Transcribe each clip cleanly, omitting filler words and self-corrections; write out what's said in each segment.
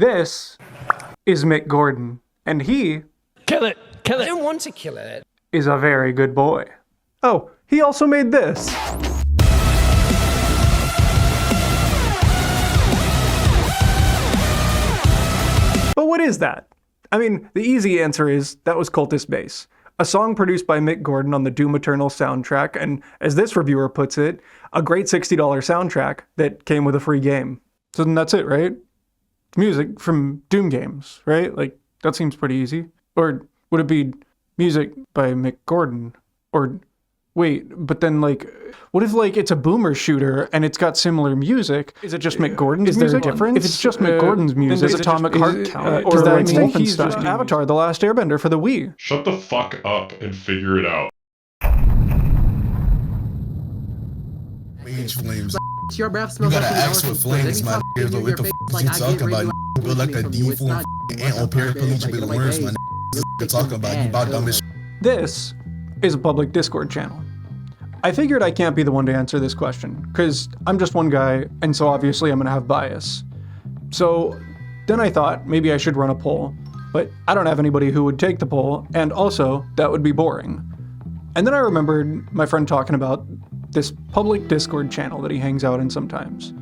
This is Mick Gordon, and he... Kill it! Kill it! I don't want to kill it. ...is a very good boy. Oh, he also made this. But what is that? I mean, the easy answer is that was Cultist Bass, a song produced by Mick Gordon on the Doom Eternal soundtrack, and as this reviewer puts it, a great $60 soundtrack that came with a free game. So then that's it, right? It's music from Doom games, right? Like, that seems pretty easy. Or would it be music by Mick Gordon? Or wait, but then like, what if like it's a boomer shooter and it's got similar music? Is it just Mick Gordon's music? Is there a difference? If it's just Mick Gordon's music, does Atomic Heart count? Or that mean he's just Avatar: The Last Airbender for the Wii? Shut the fuck up and figure it out. Flames. Your breath smells you gotta like ask what flames, my nigga. But what the fuck you talking about? You feel like a deformed ant on paraplegic worms, my nigga. You're talking about you about dumb as shit. This is a public Discord channel. I figured I can't be the one to answer this question, because I'm just one guy, and so obviously I'm gonna have bias. So then I thought maybe I should run a poll, but I don't have anybody who would take the poll, and also that would be boring. And then I remembered my friend talking about this public Discord channel that he hangs out in sometimes.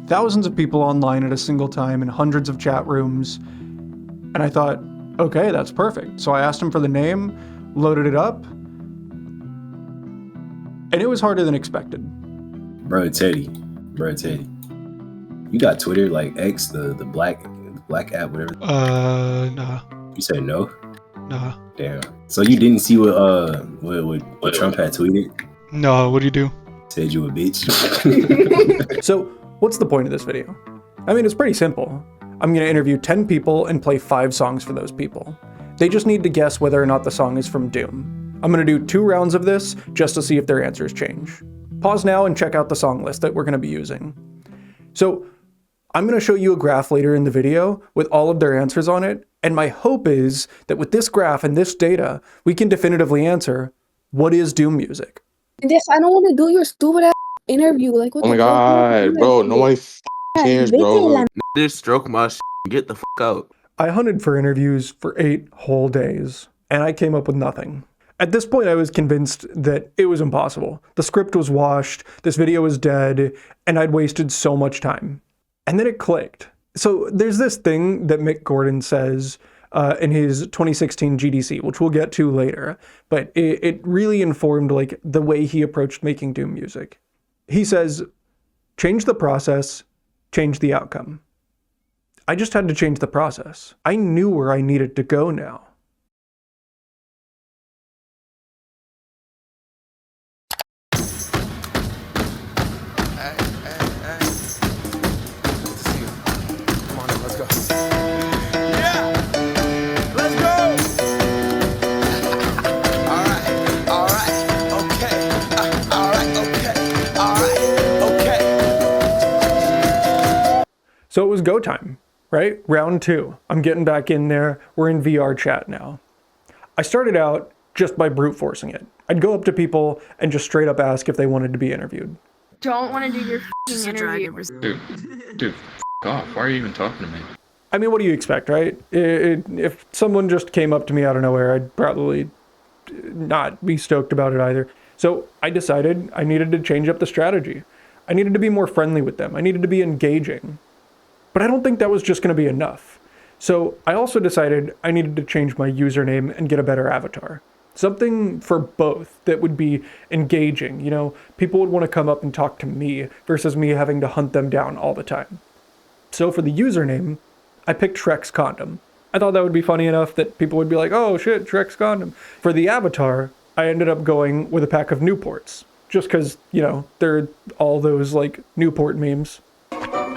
Thousands of people online at a single time in hundreds of chat rooms. And I thought, okay, that's perfect. So I asked him for the name, loaded it up, and it was harder than expected. Bro, Teddy. You got Twitter, like X, the black app, whatever? Nah. You said no? Nah. Damn. So you didn't see what Trump had tweeted? No, what do you do? Said you a bitch. So what's the point of this video? I mean, it's pretty simple. I'm gonna interview 10 people and play 5 songs for those people. They just need to guess whether or not the song is from Doom. I'm gonna do 2 rounds of this just to see if their answers change. Pause now and check out the song list that we're gonna be using. So I'm gonna show you a graph later in the video with all of their answers on it, and my hope is that with this graph and this data, we can definitively answer, what is Doom music? This, I don't want to do your stupid ass interview. Like, what oh my god, bro, nobody cares, bro. Just stroke my shit and get the fuck out. I hunted for interviews for 8 whole days, and I came up with nothing. At this point, I was convinced that it was impossible. The script was washed, this video was dead, and I'd wasted so much time. And then it clicked. So there's this thing that Mick Gordon says in his 2016 GDC, which we'll get to later, but it really informed like the way he approached making Doom music. He says, change the process, change the outcome. I just had to change the process. I knew where I needed to go now. So it was go time, right? Round 2. I'm getting back in there. We're in VR chat now. I started out just by brute forcing it. I'd go up to people and just straight up ask if they wanted to be interviewed. Don't want to do your f***ing interview. Dude, f*** off. Why are you even talking to me? I mean, what do you expect, right? If someone just came up to me out of nowhere, I'd probably not be stoked about it either. So I decided I needed to change up the strategy. I needed to be more friendly with them. I needed to be engaging. But I don't think that was just going to be enough. So I also decided I needed to change my username and get a better avatar. Something for both that would be engaging. You know, people would want to come up and talk to me versus me having to hunt them down all the time. So for the username, I picked Shrek's Condom. I thought that would be funny enough that people would be like, oh shit, Shrek's Condom. For the avatar, I ended up going with a pack of Newports. Just because, you know, there are all those like Newport memes.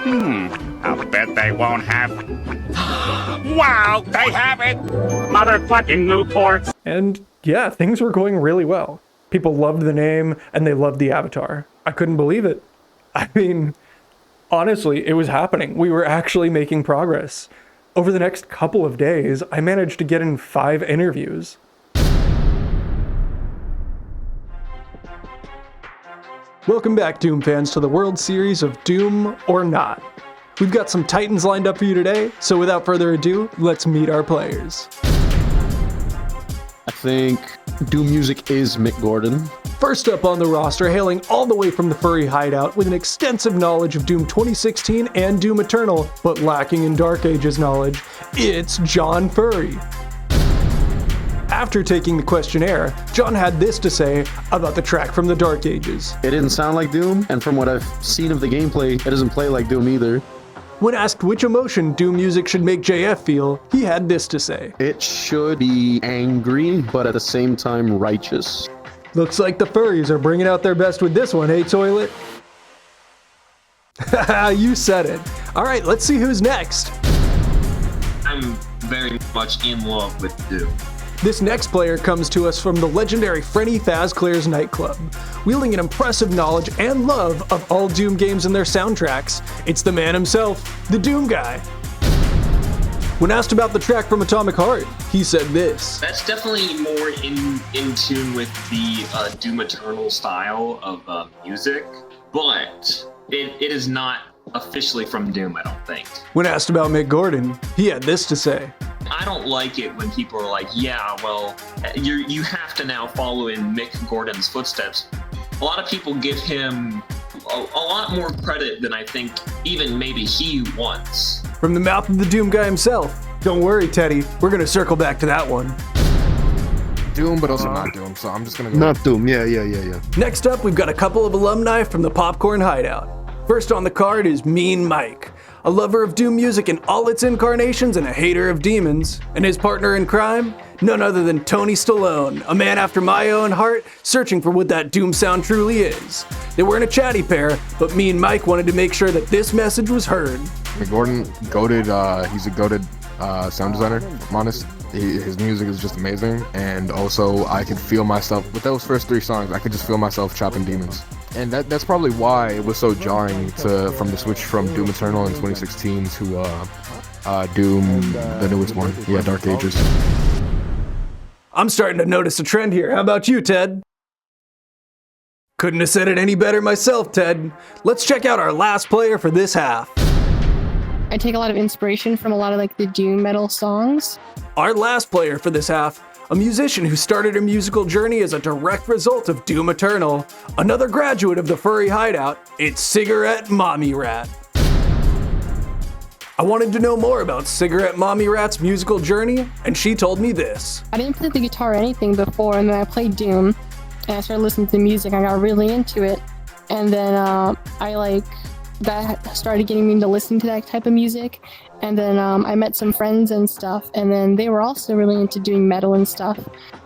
I'll bet they won't have. Wow, they have it! Motherfucking Newports! And yeah, things were going really well. People loved the name and they loved the avatar. I couldn't believe it. I mean, honestly, it was happening. We were actually making progress. Over the next couple of days, I managed to get in 5 interviews. Welcome back, Doom fans, to the World Series of Doom or Not. We've got some titans lined up for you today, so without further ado, let's meet our players. I think Doom Music is Mick Gordon. First up on the roster, hailing all the way from the furry hideout with an extensive knowledge of Doom 2016 and Doom Eternal, but lacking in Dark Ages knowledge, it's John Furry. After taking the questionnaire, John had this to say about the track from the Dark Ages. It didn't sound like Doom, and from what I've seen of the gameplay, it doesn't play like Doom either. When asked which emotion Doom music should make JF feel, he had this to say. It should be angry, but at the same time righteous. Looks like the furries are bringing out their best with this one, hey Toilet? Haha, you said it. Alright, let's see who's next. I'm very much in love with Doom. This next player comes to us from the legendary Freddy Fazclair's nightclub. Wielding an impressive knowledge and love of all Doom games and their soundtracks, it's the man himself, the Doom guy. When asked about the track from Atomic Heart, he said this. That's definitely more in tune with the Doom Eternal style of music, but it is not officially from Doom, I don't think. When asked about Mick Gordon, he had this to say. I don't like it when people are like, yeah, well, you have to now follow in Mick Gordon's footsteps. A lot of people give him a lot more credit than I think even maybe he wants. From the mouth of the Doom guy himself. Don't worry, Teddy, we're gonna circle back to that one. Doom, but also not Doom, so I'm just gonna go. Not Doom, yeah. Next up, we've got a couple of alumni from the Popcorn Hideout. First on the card is Mean Mike, a lover of Doom music in all its incarnations and a hater of demons. And his partner in crime? None other than Tony Stallone, a man after my own heart, searching for what that Doom sound truly is. They weren't a chatty pair, but Mean Mike wanted to make sure that this message was heard. Mick Gordon, goated, he's a goated sound designer, if I'm honest. His music is just amazing, and also I could feel myself, with those first 3 songs, I could just feel myself chopping demons. And that's probably why it was so jarring from the switch from Doom Eternal in 2016 to Doom, the newest one, Dark Ages. I'm starting to notice a trend here. How about you, Ted? Couldn't have said it any better myself, Ted. Let's check out our last player for this half. I take a lot of inspiration from a lot of like the doom metal songs. Our last player for this half, a musician who started her musical journey as a direct result of Doom Eternal, another graduate of the furry hideout, it's Cigarette Mommy Rat. I wanted to know more about Cigarette Mommy Rat's musical journey, and she told me this. I didn't play the guitar or anything before, and then I played Doom, and I started listening to the music, I got really into it, and then that started getting me into listening to that type of music. And then I met some friends and stuff, and then they were also really into doing metal and stuff.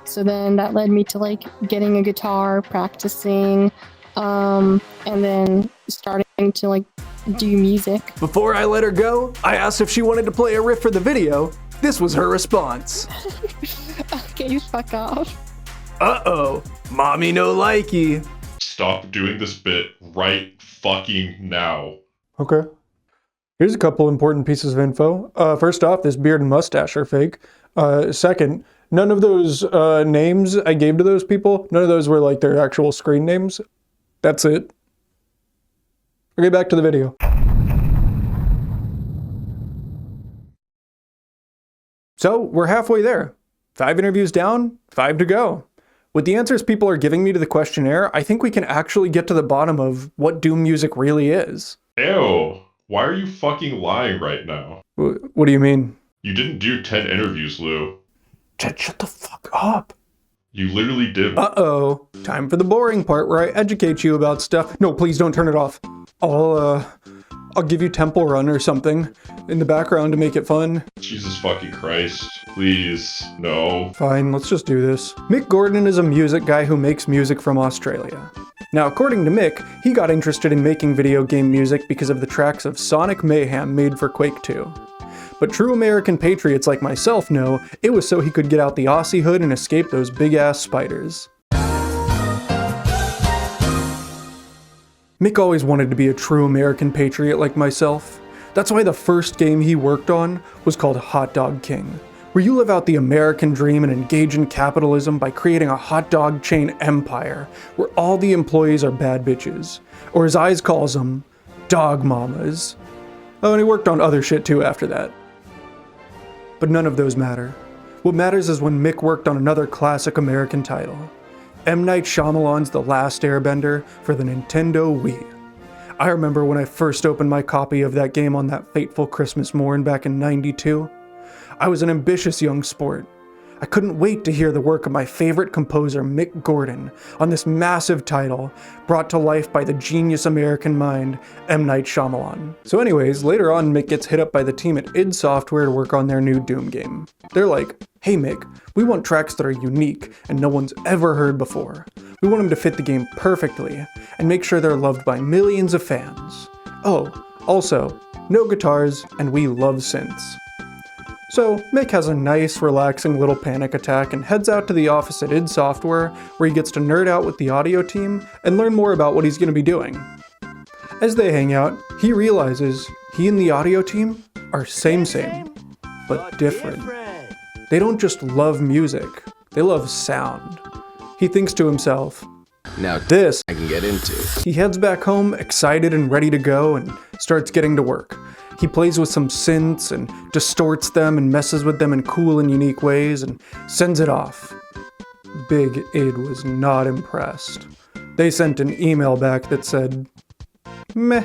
So then that led me to like getting a guitar, practicing, and then starting to like do music. Before I let her go, I asked if she wanted to play a riff for the video. This was her response. Okay, fuck off. Uh-oh, mommy no likey. Stop doing this bit right fucking now. Okay. Here's a couple important pieces of info. First off, this beard and mustache are fake. Second, none of those names I gave to those people, none of those were like their actual screen names. That's it. Okay, back to the video. So, we're halfway there. 5 interviews down, 5 to go. With the answers people are giving me to the questionnaire, I think we can actually get to the bottom of what Doom music really is. Ew. Why are you fucking lying right now? What do you mean? You didn't do 10 interviews, Lou. Ted, shut the fuck up. You literally did. Uh-oh. Time for the boring part where I educate you about stuff. No, please don't turn it off. I'll give you Temple Run or something in the background to make it fun. Jesus fucking Christ. Please. No. Fine, let's just do this. Mick Gordon is a music guy who makes music from Australia. Now, according to Mick, he got interested in making video game music because of the tracks of Sonic Mayhem made for Quake 2. But true American patriots like myself know it was so he could get out the Aussie hood and escape those big-ass spiders. Mick always wanted to be a true American patriot like myself. That's why the first game he worked on was called Hot Dog King, where you live out the American dream and engage in capitalism by creating a hot dog chain empire where all the employees are bad bitches, or as Eyes calls them, dog mamas. Oh, and he worked on other shit too after that. But none of those matter. What matters is when Mick worked on another classic American title, M. Night Shyamalan's The Last Airbender for the Nintendo Wii. I remember when I first opened my copy of that game on that fateful Christmas morn back in '92. I was an ambitious young sport. I couldn't wait to hear the work of my favorite composer Mick Gordon on this massive title brought to life by the genius American mind, M. Night Shyamalan. So anyways, later on Mick gets hit up by the team at id Software to work on their new Doom game. They're like, hey Mick, we want tracks that are unique and no one's ever heard before. We want them to fit the game perfectly and make sure they're loved by millions of fans. Oh, also, no guitars and we love synths. So, Mick has a nice, relaxing little panic attack and heads out to the office at id Software, where he gets to nerd out with the audio team and learn more about what he's going to be doing. As they hang out, he realizes he and the audio team are same, but different. They don't just love music, they love sound. He thinks to himself, now this I can get into. He heads back home, excited and ready to go, and starts getting to work. He plays with some synths and distorts them and messes with them in cool and unique ways and sends it off. Big id was not impressed. They sent an email back that said, meh.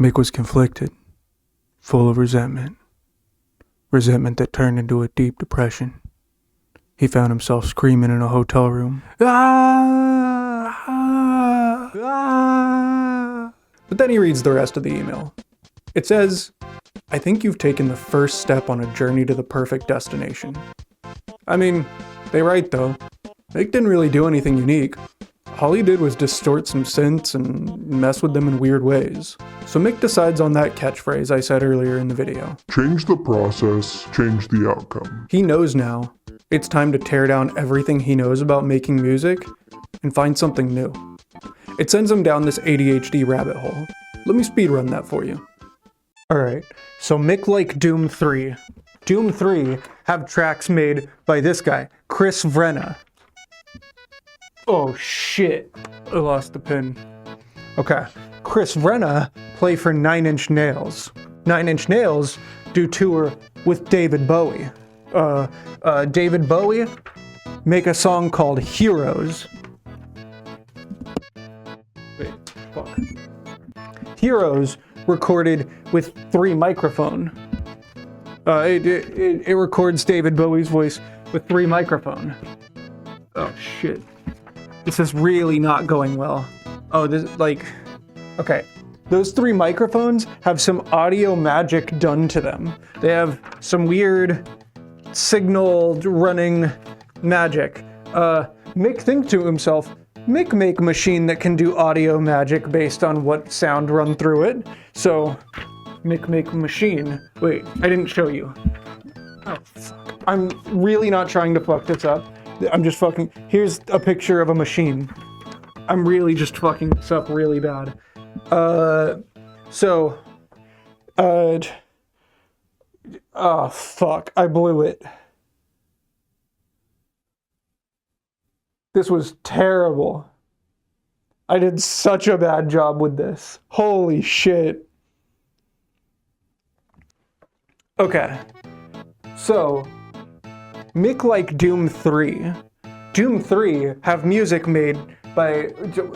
Mick was conflicted, full of resentment. Resentment that turned into a deep depression. He found himself screaming in a hotel room. Ah! Ah! Ah! But then he reads the rest of the email. It says, I think you've taken the first step on a journey to the perfect destination. I mean, they right though. Mick didn't really do anything unique. All he did was distort some synths and mess with them in weird ways. So Mick decides on that catchphrase I said earlier in the video. Change the process, change the outcome. He knows now. It's time to tear down everything he knows about making music and find something new. It sends him down this ADHD rabbit hole. Let me speedrun that for you. Alright, so Mick like Doom 3. Doom 3 have tracks made by this guy, Chris Vrenna. Oh shit, I lost the pin. Okay, Chris Vrenna play for 9 Inch Nails. 9 Inch Nails do tour with David Bowie. David Bowie make a song called Heroes. Wait, fuck. Heroes recorded with 3 microphone. It records David Bowie's voice with 3 microphone. Oh shit. This is really not going well. Oh, this, like, okay. Those 3 microphones have some audio magic done to them. They have some weird signal running magic. Mick thinks to himself, Mick make machine that can do audio magic based on what sound run through it. So, Mick make machine. Wait, I didn't show you. Oh, fuck. I'm really not trying to fuck this up. I'm just fucking, here's a picture of a machine. I'm really just fucking this up really bad. Oh fuck, I blew it. This was terrible. I did such a bad job with this. Holy shit. Okay. So, Mick like Doom 3. Doom 3 have music made by,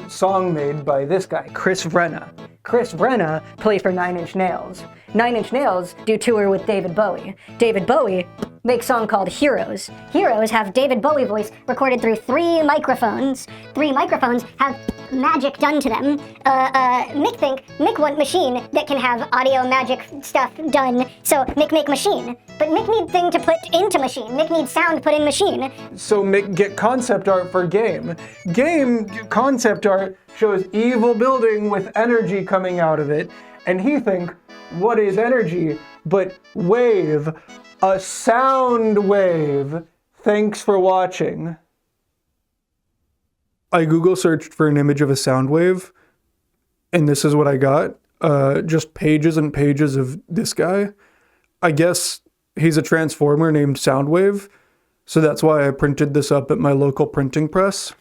song made by this guy, Chris Vrenna. Chris Vrenna play for 9 Inch Nails. 9 Inch Nails do tour with David Bowie. David Bowie make song called Heroes. Heroes have David Bowie voice recorded through 3 microphones. 3 microphones have magic done to them. Mick want machine that can have audio magic stuff done. So Mick make machine. But Mick need thing to put into machine. Mick need sound put in machine. So Mick get concept art for game. Game concept art shows evil building with energy coming out of it. And he think, what is energy but wave? A sound wave. Thanks for watching. I Google searched for an image of a sound wave, and this is what I got. Just pages and pages of this guy. I guess he's a transformer named Soundwave, so that's why I printed this up at my local printing press.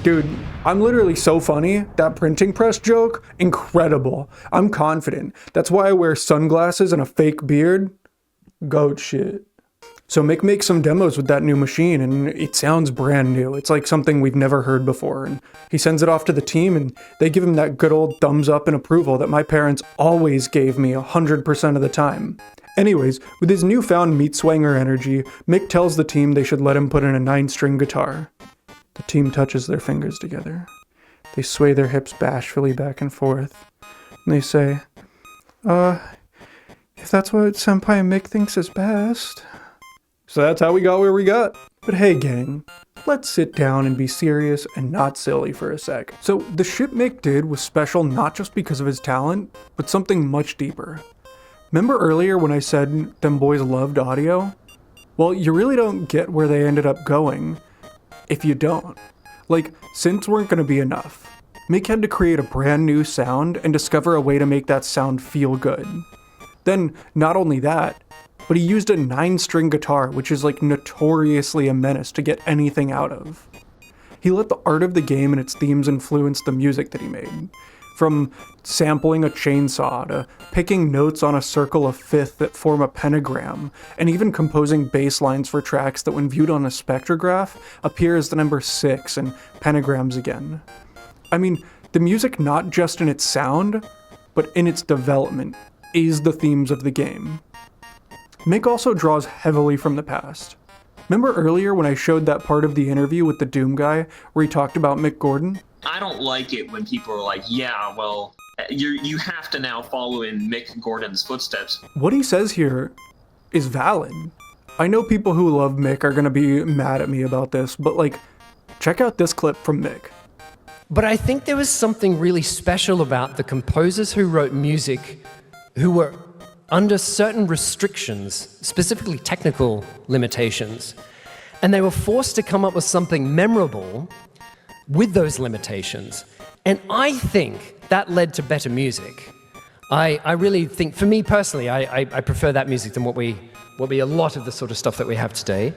Dude, I'm literally so funny. That printing press joke, incredible. I'm confident. That's why I wear sunglasses and a fake beard. Goat shit. So Mick makes some demos with that new machine and it sounds brand new. It's like something we've never heard before. And he sends it off to the team and they give him that good old thumbs up and approval that my parents always gave me 100% of the time. Anyways, with his newfound meat swanger energy, Mick tells the team they should let him put in a 9-string guitar. The team touches their fingers together. They sway their hips bashfully back and forth. And they say, if that's what Senpai Mick thinks is best. So that's how we got where we got. But hey gang, let's sit down and be serious and not silly for a sec. So the shit Mick did was special not just because of his talent, but something much deeper. Remember earlier when I said them boys loved audio? Well, you really don't get where they ended up going if you don't. Like, synths weren't gonna be enough. Mick had to create a brand new sound and discover a way to make that sound feel good. Then, not only that, but he used a 9-string guitar, which is like notoriously a menace to get anything out of. He let the art of the game and its themes influence the music that he made. From sampling a chainsaw to picking notes on a circle of fifth that form a pentagram, and even composing bass lines for tracks that when viewed on a spectrograph appear as the number 6 and pentagrams again. I mean, the music not just in its sound, but in its development is the themes of the game. Mick also draws heavily from the past. Remember earlier when I showed that part of the interview with the Doom guy where he talked about Mick Gordon? I don't like it when people are like, yeah, well, you have to now follow in Mick Gordon's footsteps. What he says here is valid. I know people who love Mick are gonna be mad at me about this, but like, check out this clip from Mick. But I think there was something really special about the composers who wrote music who were under certain restrictions, specifically technical limitations, and they were forced to come up with something memorable with those limitations. And I think that led to better music. I really think, for me personally, I prefer that music than what we a lot of the sort of stuff that we have today.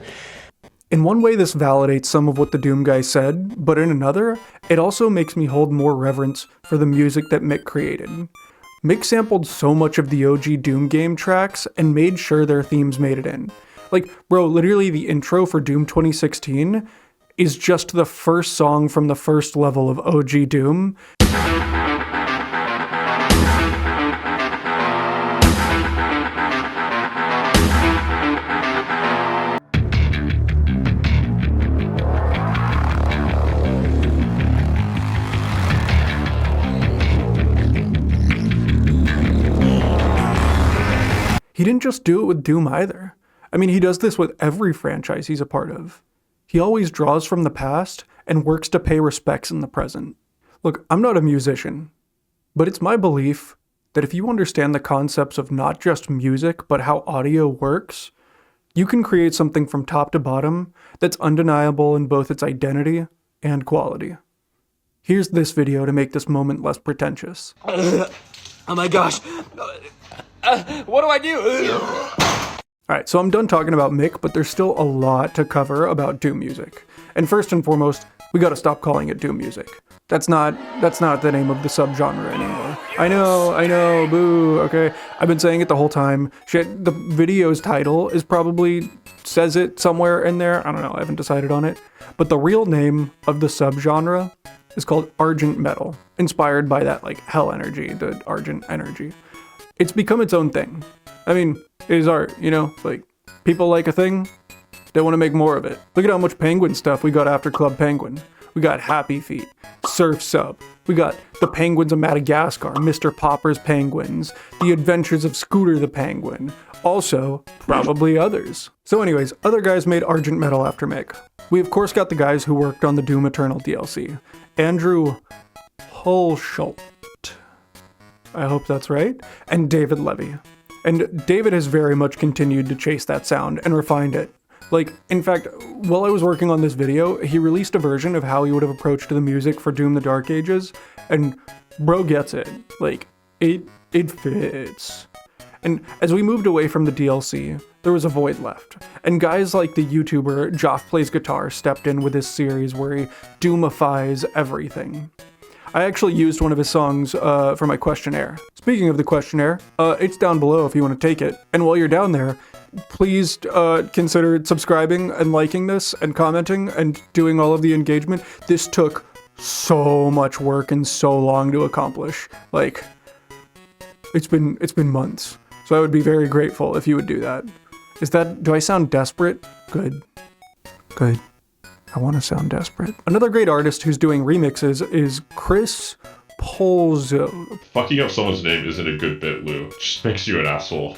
In one way, this validates some of what the Doom guy said, but in another, it also makes me hold more reverence for the music that Mick created. Mick sampled so much of the OG Doom game tracks and made sure their themes made it in. Like, bro, literally the intro for Doom 2016 is just the first song from the first level of OG Doom. He didn't just do it with Doom either. I mean, he does this with every franchise he's a part of. He always draws from the past and works to pay respects in the present. Look, I'm not a musician, but it's my belief that if you understand the concepts of not just music, but how audio works, you can create something from top to bottom that's undeniable in both its identity and quality. Here's this video to make this moment less pretentious. Oh my gosh. What do I do? Alright, so I'm done talking about Mick, but there's still a lot to cover about Doom music. And first and foremost, we gotta stop calling it Doom music. That's not the name of the subgenre anymore. I know, boo, okay? I've been saying it the whole time. Shit, the video's title is probably says it somewhere in there. I don't know, I haven't decided on it. But the real name of the subgenre is called Argent Metal, inspired by that, like, hell energy, the Argent energy. It's become its own thing. I mean, it is art, you know? Like, people like a thing, they want to make more of it. Look at how much Penguin stuff we got after Club Penguin. We got Happy Feet, Surf's Up, we got The Penguins of Madagascar, Mr. Popper's Penguins, The Adventures of Scooter the Penguin, also, probably others. So anyways, other guys made Argent Metal after Mick. We of course got the guys who worked on the Doom Eternal DLC. Andrew Hulshult, I hope that's right, and David Levy. And David has very much continued to chase that sound and refined it. Like, in fact, while I was working on this video, he released a version of how he would have approached the music for Doom the Dark Ages, and bro gets it. Like, it fits. And as we moved away from the DLC, there was a void left. And guys like the YouTuber Joff Plays Guitar stepped in with this series where he doomifies everything. I actually used one of his songs for my questionnaire. Speaking of the questionnaire, it's down below if you want to take it. And while you're down there, please consider subscribing and liking this and commenting and doing all of the engagement. This took so much work and so long to accomplish. Like, it's been months. So I would be very grateful if you would do that. Do I sound desperate? Good. Good. I want to sound desperate. Another great artist who's doing remixes is Chris Polzo. Fucking up someone's name isn't a good bit, Lou. It just makes you an asshole.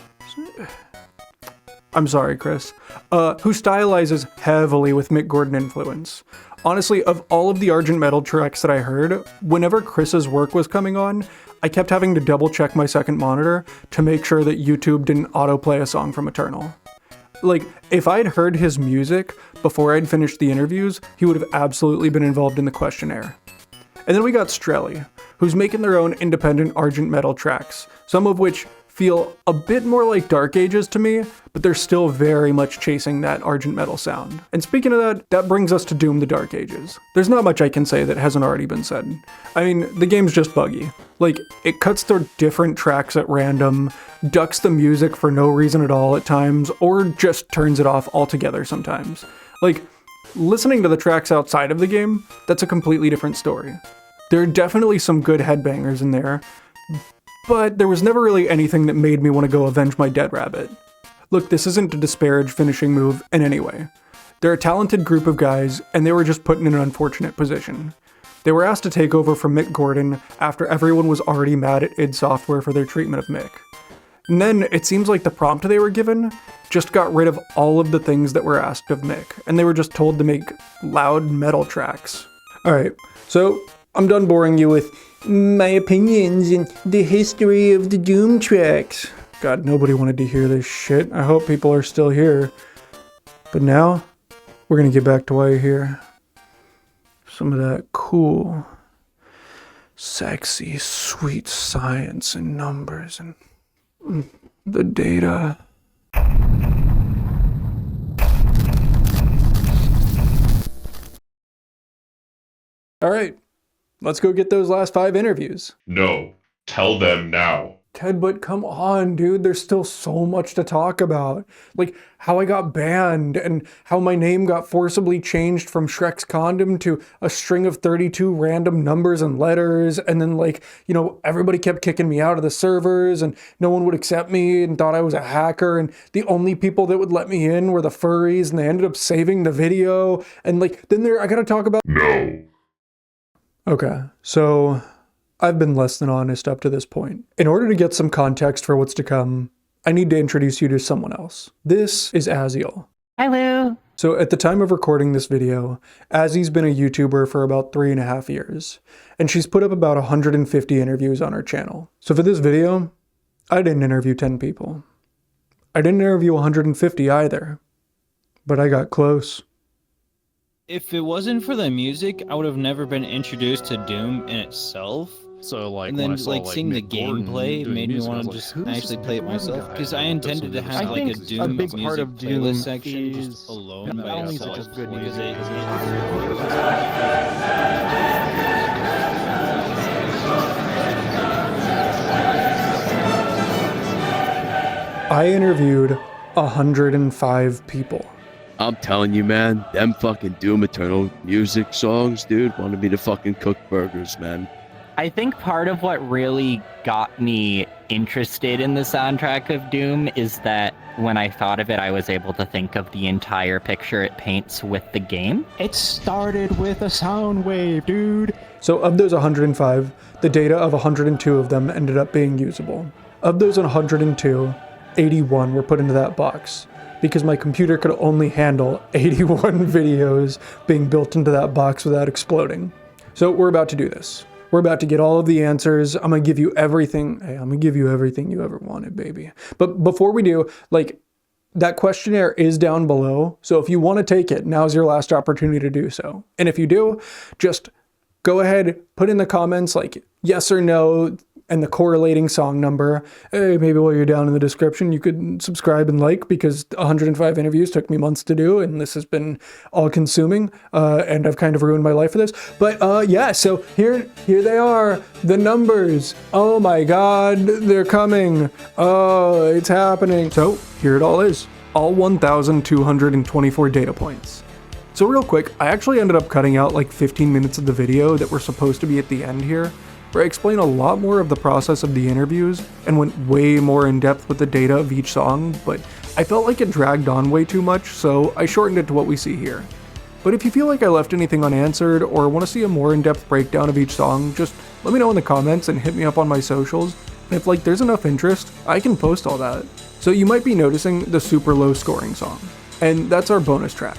I'm sorry, Chris. Who stylizes heavily with Mick Gordon influence. Honestly, of all of the Argent Metal tracks that I heard, whenever Chris's work was coming on, I kept having to double check my second monitor to make sure that YouTube didn't autoplay a song from Eternal. Like, if I'd heard his music before I'd finished the interviews, he would have absolutely been involved in the questionnaire. And then we got Strelly, who's making their own independent Argent Metal tracks, some of which feel a bit more like Dark Ages to me, but they're still very much chasing that Argent Metal sound. And speaking of that brings us to Doom the Dark Ages. There's not much I can say that hasn't already been said. I mean, the game's just buggy. Like, it cuts through different tracks at random, ducks the music for no reason at all at times, or just turns it off altogether sometimes. Like, listening to the tracks outside of the game, that's a completely different story. There are definitely some good headbangers in there, but there was never really anything that made me want to go avenge my dead rabbit. Look, this isn't to disparage Finishing Move in any way. They're a talented group of guys, and they were just put in an unfortunate position. They were asked to take over from Mick Gordon after everyone was already mad at id Software for their treatment of Mick. And then it seems like the prompt they were given just got rid of all of the things that were asked of Mick, and they were just told to make loud metal tracks. Alright, so I'm done boring you with my opinions and the history of the Doom tracks. God, nobody wanted to hear this shit. I hope people are still here. But now, we're gonna get back to why you're here. Some of that cool, sexy, sweet science and numbers and the data. All right, let's go get those last 5 interviews. No, tell them now. Ted, but come on, dude, there's still so much to talk about. Like, how I got banned, and how my name got forcibly changed from Shrek's Condom to a string of 32 random numbers and letters, and then, like, you know, everybody kept kicking me out of the servers, and no one would accept me, and thought I was a hacker, and the only people that would let me in were the furries, and they ended up saving the video, and, like, then I gotta talk about— No. Okay, so I've been less than honest up to this point. In order to get some context for what's to come, I need to introduce you to someone else. This is Aziel. Hello. So at the time of recording this video, Azzy's been a YouTuber for about 3.5 years, and she's put up about 150 interviews on her channel. So for this video, I didn't interview 10 people. I didn't interview 150 either, but I got close. If it wasn't for the music, I would have never been introduced to Doom in itself. So like, and then when I saw, like seeing the Mick Gordon gameplay doing made me music, I want was to like, just actually play it myself because I intended to have I like a think Doom a big music part of Doom playlist section just is alone by only itself such as good because music. I interviewed 105 people. I'm telling you, man, them fucking Doom Eternal music songs, dude, wanted me to fucking cook burgers, man. I think part of what really got me interested in the soundtrack of Doom is that when I thought of it, I was able to think of the entire picture it paints with the game. It started with a sound wave, dude. So of those 105, the data of 102 of them ended up being usable. Of those 102, 81 were put into that box, because my computer could only handle 81 videos being built into that box without exploding. So we're about to do this. We're about to get all of the answers. I'm gonna give you everything. Hey, I'm gonna give you everything you ever wanted, baby. But before we do, like, that questionnaire is down below. So if you want to take it, now's your last opportunity to do so. And if you do, just go ahead, put in the comments like yes or no, and the correlating song number. Hey, maybe while you're down in the description, you could subscribe and like, because 105 interviews took me months to do, and this has been all consuming, and I've kind of ruined my life for this. But yeah, so here they are, the numbers. Oh my God, they're coming. Oh, it's happening. So here it all is, all 1,224 data points. So real quick, I actually ended up cutting out like 15 minutes of the video that were supposed to be at the end here, where I explain a lot more of the process of the interviews and went way more in depth with the data of each song, but I felt like it dragged on way too much, so I shortened it to what we see here. But if you feel like I left anything unanswered or want to see a more in-depth breakdown of each song, just let me know in the comments and hit me up on my socials, and if like there's enough interest, I can post all that. So you might be noticing the super low scoring song, and that's our bonus track.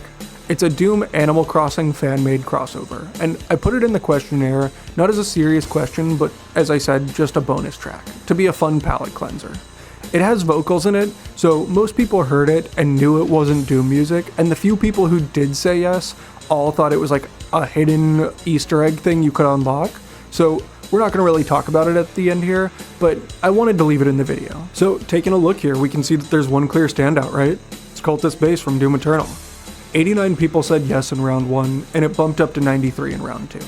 It's a Doom Animal Crossing fan-made crossover, and I put it in the questionnaire not as a serious question, but as I said, just a bonus track, to be a fun palate cleanser. It has vocals in it, so most people heard it and knew it wasn't Doom music, and the few people who did say yes all thought it was like a hidden Easter egg thing you could unlock, so we're not going to really talk about it at the end here, but I wanted to leave it in the video. So taking a look here, we can see that there's one clear standout, right? It's Cultist Bass from Doom Eternal. 89 people said yes in round 1, and it bumped up to 93 in round 2.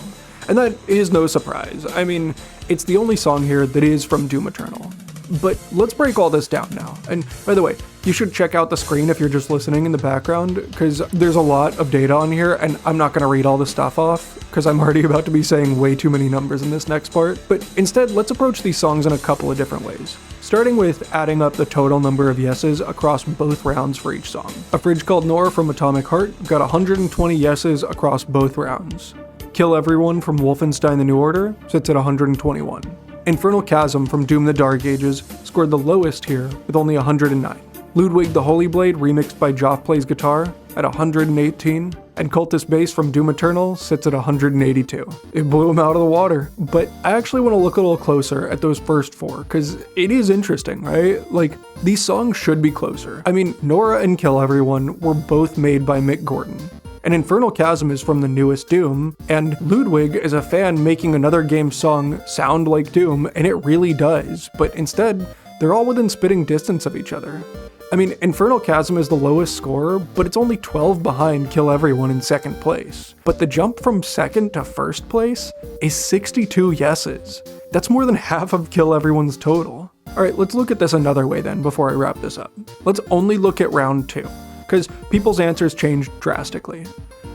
And that is no surprise. I mean, it's the only song here that is from Doom Eternal. But let's break all this down now. And by the way, you should check out the screen if you're just listening in the background, because there's a lot of data on here, and I'm not going to read all the stuff off, because I'm already about to be saying way too many numbers in this next part. But instead, let's approach these songs in a couple of different ways. Starting with adding up the total number of yeses across both rounds for each song. A Fridge Called Nora from Atomic Heart got 120 yeses across both rounds. Kill Everyone from Wolfenstein The New Order sits at 121. Infernal Chasm from Doom the Dark Ages scored the lowest here with only 109. Ludwig the Holy Blade remixed by Joff Plays Guitar at 118, and Cultist Bass from Doom Eternal sits at 182. It blew him out of the water, but I actually want to look a little closer at those first 4, because it is interesting, right? Like, these songs should be closer. I mean, Nora and Kill Everyone were both made by Mick Gordon, and Infernal Chasm is from the newest Doom, and Ludwig is a fan making another game's song sound like Doom, and it really does, but instead, they're all within spitting distance of each other. I mean, Infernal Chasm is the lowest score, but it's only 12 behind Kill Everyone in second place. But the jump from second to first place is 62 yeses. That's more than half of Kill Everyone's total. Alright, let's look at this another way then before I wrap this up. Let's only look at round 2, because people's answers changed drastically.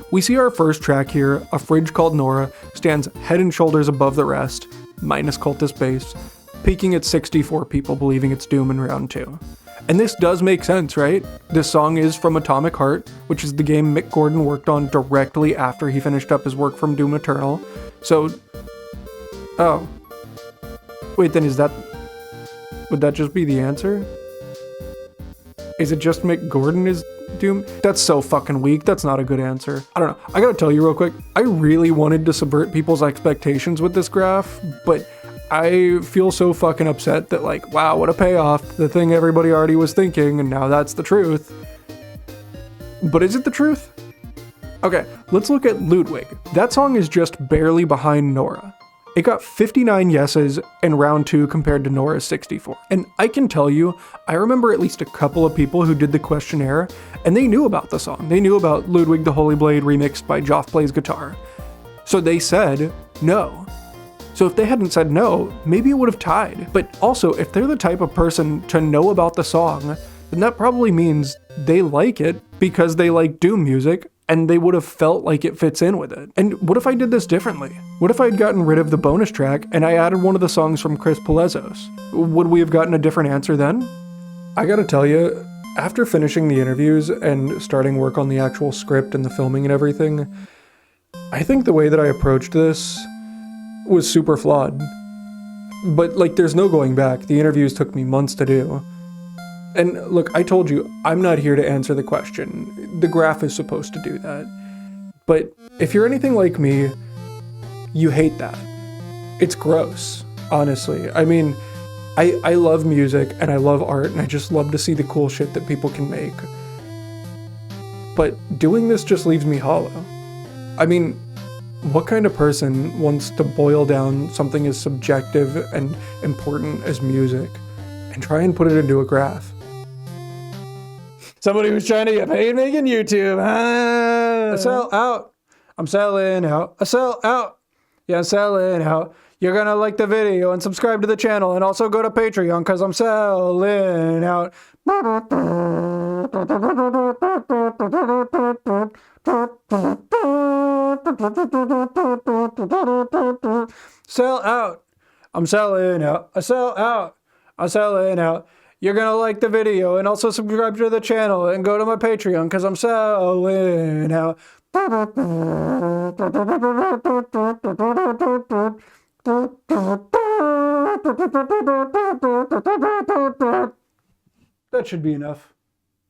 We see our first track here, A Fridge Called Nora, stands head and shoulders above the rest, minus Cultist Bass, peaking at 64 people believing it's Doom in round 2. And this does make sense, right? This song is from Atomic Heart, which is the game Mick Gordon worked on directly after he finished up his work from Doom Eternal. So, oh. Wait, then would that just be the answer? Is it just Mick Gordon is Doom? That's so fucking weak. That's not a good answer. I don't know. I gotta tell you real quick, I really wanted to subvert people's expectations with this graph, but I feel so fucking upset that, like, wow, what a payoff. The thing everybody already was thinking, and now that's the truth. But is it the truth? Okay, let's look at Ludwig. That song is just barely behind Nora. It got 59 yeses in round 2 compared to Nora's 64. And I can tell you, I remember at least a couple of people who did the questionnaire, and they knew about the song. They knew about Ludwig the Holy Blade remixed by Joff Plays Guitar. So they said no. So if they hadn't said no, maybe it would have tied. But also, if they're the type of person to know about the song, then that probably means they like it because they like Doom music, and they would have felt like it fits in with it. And what if I did this differently? What if I'd gotten rid of the bonus track and I added one of the songs from Chris Pelezos? Would we have gotten a different answer then? I gotta tell you, after finishing the interviews and starting work on the actual script and the filming and everything, I think the way that I approached this was super flawed. But like, there's no going back. The interviews took me months to do. And look, I told you, I'm not here to answer the question. The graph is supposed to do that. But if you're anything like me, you hate that. It's gross, honestly. I mean, I love music and I love art and I just love to see the cool shit that people can make. But doing this just leaves me hollow. I mean, What kind of person wants to boil down something as subjective and important as music and try and put it into a graph? Somebody who's trying to get paid making YouTube. I sell out. I'm selling out. I sell out. Yeah, I'm selling out. You're gonna like the video and subscribe to the channel and also go to Patreon because I'm selling out. Sell out. I'm selling out. I sell out. I'm selling out. You're gonna like the video and also subscribe to the channel and go to my Patreon because I'm selling out. That should be enough.